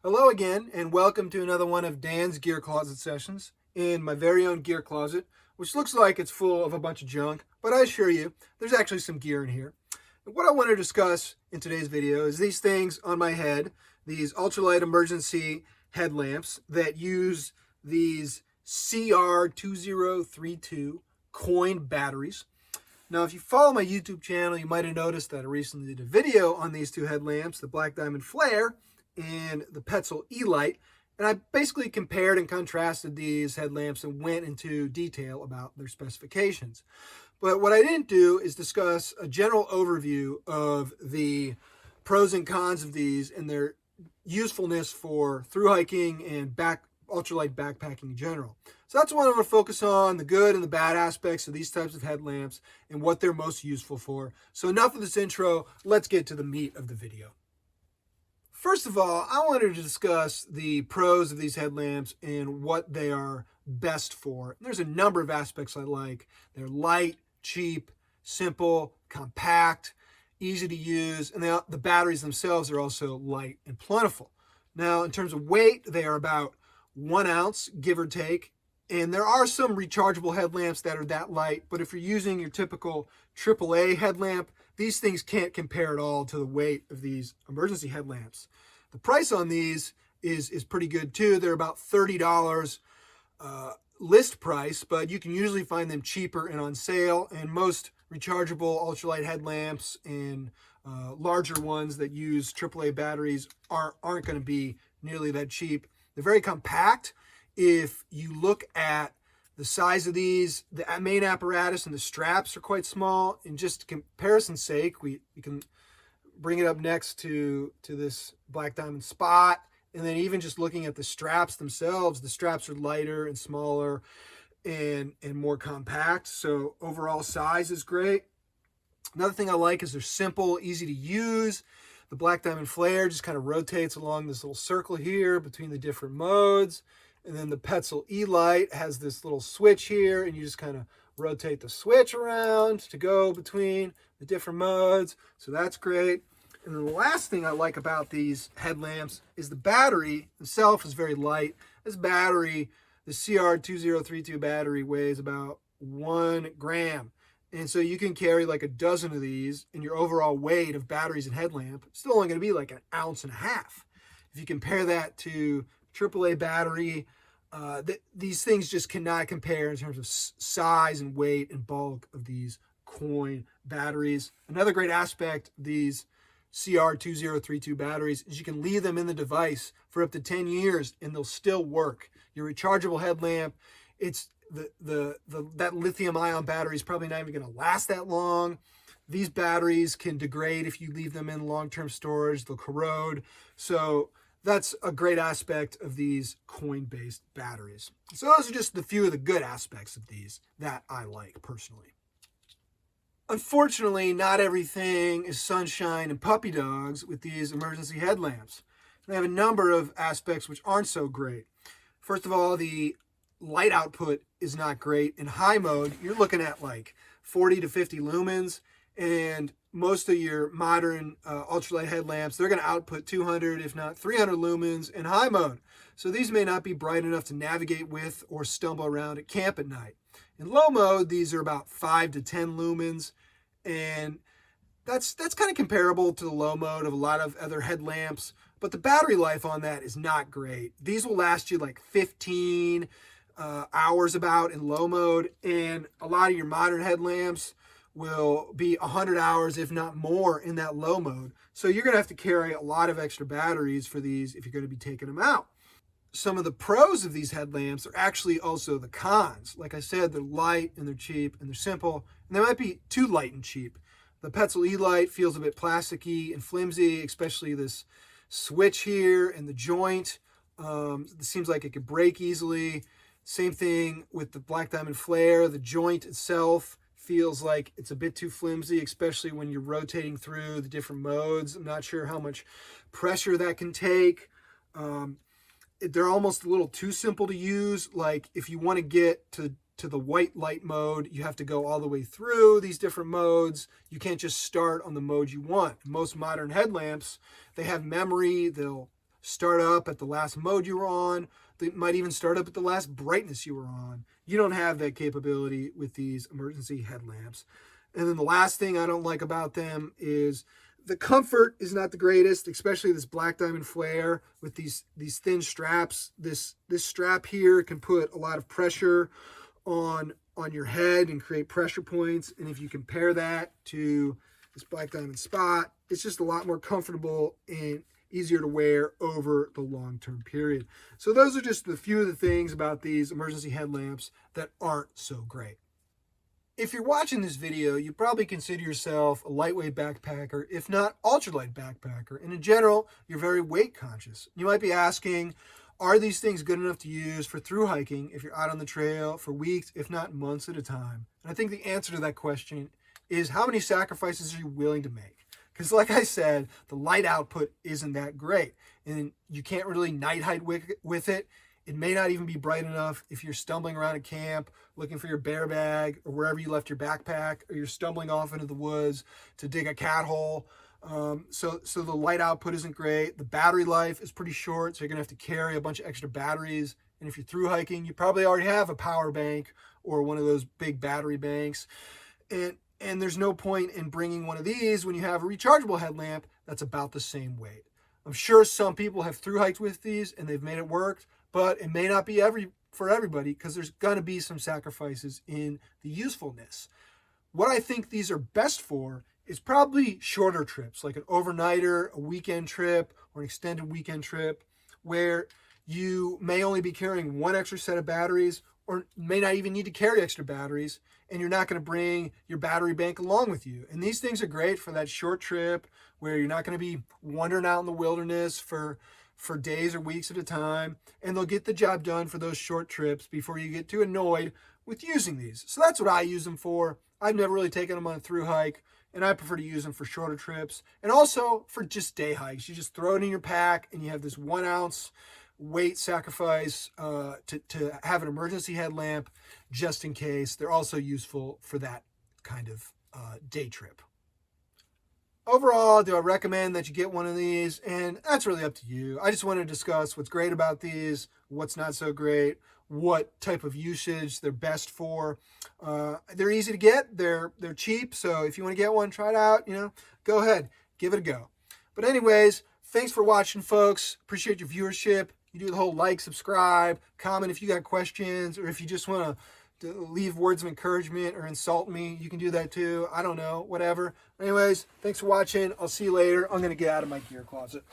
Hello again, and welcome to another one of Dan's Gear Closet sessions in my very own gear closet, which looks like it's full of a bunch of junk, but I assure you, there's actually some gear in here. And what I want to discuss in today's video is these things on my head, these Ultralight Emergency Headlamps that use these CR2032 coin batteries. Now, if you follow my YouTube channel, you might have noticed that I recently did a video on these two headlamps, the Black Diamond Flare and the e+lite, and I basically compared and contrasted these headlamps and went into detail about their specifications. But what I didn't do is discuss a general overview of the pros and cons of these and their usefulness for thru hiking and ultralight backpacking in general. So that's what I'm going to focus on, the good and the bad aspects of these types of headlamps and what they're most useful for. So enough of this intro, let's get to the meat of the video. First of all, I wanted to discuss the pros of these headlamps and what they are best for. There's a number of aspects I like. They're light, cheap, simple, compact, easy to use, and the batteries themselves are also light and plentiful. Now, in terms of weight, they are about 1 ounce, give or take. And there are some rechargeable headlamps that are that light, but if you're using your typical AAA headlamp, these things can't compare at all to the weight of these emergency headlamps. The price on these is pretty good too. They're about $30 list price, but you can usually find them cheaper and on sale. And most rechargeable ultralight headlamps and larger ones that use AAA batteries aren't going to be nearly that cheap. They're very compact. If you look at the size of these, the main apparatus and the straps are quite small. And just comparison's sake, we can bring it up next to this Black Diamond Spot. And then even just looking at the straps themselves, the straps are lighter and smaller and more compact. So overall size is great. Another thing I like is they're simple, easy to use. The Black Diamond Flare just kind of rotates along this little circle here between the different modes. And then the e+lite has this little switch here, and you just kind of rotate the switch around to go between the different modes. So that's great. And then the last thing I like about these headlamps is the battery itself is very light. This battery, the CR2032 battery, weighs about 1 gram. And so you can carry like a dozen of these, and your overall weight of batteries and headlamp is still only going to be like 1.5 ounces. If you compare that to AAA battery, these things just cannot compare in terms of size and weight and bulk of these coin batteries. Another great aspect of these CR2032 batteries is you can leave them in the device for up to 10 years and they'll still work. Your rechargeable headlamp, it's that lithium ion battery is probably not even going to last that long. These batteries can degrade if you leave them in long-term storage. They'll corrode. So that's a great aspect of these coin-based batteries. So those are just the few of the good aspects of these that I like personally. Unfortunately, not everything is sunshine and puppy dogs with these emergency headlamps. They have a number of aspects which aren't so great. First of all, the light output is not great. In high mode, you're looking at like 40 to 50 lumens, and most of your modern ultralight headlamps, they're going to output 200, if not 300 lumens in high mode. So these may not be bright enough to navigate with or stumble around at camp at night. In low mode, these are about 5 to 10 lumens, and that's kind of comparable to the low mode of a lot of other headlamps, but the battery life on that is not great. These will last you like 15 hours about in low mode, and a lot of your modern headlamps will be 100 hours, if not more, in that low mode. So you're going to have to carry a lot of extra batteries for these if you're going to be taking them out. Some of the pros of these headlamps are actually also the cons. Like I said, they're light and they're cheap and they're simple, and they might be too light and cheap. The e+lite feels a bit plasticky and flimsy, especially this switch here and the joint. It seems like it could break easily. Same thing with the Black Diamond Flare. The joint itself feels like it's a bit too flimsy, especially when you're rotating through the different modes. I'm not sure how much pressure that can take. They're almost a little too simple to use. Like if you want to get to the white light mode, you have to go all the way through these different modes. You can't just start on the mode you want. Most modern headlamps, they have memory. They'll start up at the last mode you were on. They might even start up at the last brightness you were on. You don't have that capability with these emergency headlamps. And then the last thing I don't like about them is the comfort is not the greatest, especially this black diamond flare with these thin straps. This strap here can put a lot of pressure on your head and create pressure points. And if you compare that to this black diamond spot, it's just a lot more comfortable and easier to wear over the long-term period. So those are just a few of the things about these emergency headlamps that aren't so great. If you're watching this video, you probably consider yourself a lightweight backpacker, if not ultralight backpacker. And in general, you're very weight conscious. You might be asking, are these things good enough to use for thru hiking if you're out on the trail for weeks, if not months at a time? And I think the answer to that question is, how many sacrifices are you willing to make? Because like I said, the light output isn't that great. And you can't really night hike with it. It may not even be bright enough if you're stumbling around a camp, looking for your bear bag or wherever you left your backpack, or you're stumbling off into the woods to dig a cat hole. So the light output isn't great. The battery life is pretty short, so you're gonna have to carry a bunch of extra batteries. And if you're thru hiking, you probably already have a power bank or one of those big battery banks. And there's no point in bringing one of these when you have a rechargeable headlamp that's about the same weight. I'm sure some people have thru hiked with these and they've made it work, but it may not be for everybody because there's going to be some sacrifices in the usefulness. What I think these are best for is probably shorter trips, like an overnighter, a weekend trip, or an extended weekend trip, where you may only be carrying one extra set of batteries, or may not even need to carry extra batteries, and you're not going to bring your battery bank along with you. And these things are great for that short trip where you're not going to be wandering out in the wilderness for days or weeks at a time, and they'll get the job done for those short trips before you get too annoyed with using these. So that's what I use them for. I've never really taken them on a thru hike, and I prefer to use them for shorter trips, and also for just day hikes. You just throw it in your pack, and you have this 1 ounce weight sacrifice to have an emergency headlamp just in case. They're also useful for that kind of day trip. Overall, do I recommend that you get one of these? And that's really up to you. I just want to discuss what's great about these, what's not so great, what type of usage they're best for. They're easy to get. They're cheap. So if you want to get one, try it out, go ahead, give it a go. But anyways, thanks for watching, folks. Appreciate your viewership. You do the whole like, subscribe, comment if you got questions, or if you just want to leave words of encouragement or insult me, you can do that too. I don't know, whatever. Anyways, thanks for watching. I'll see you later. I'm going to get out of my gear closet.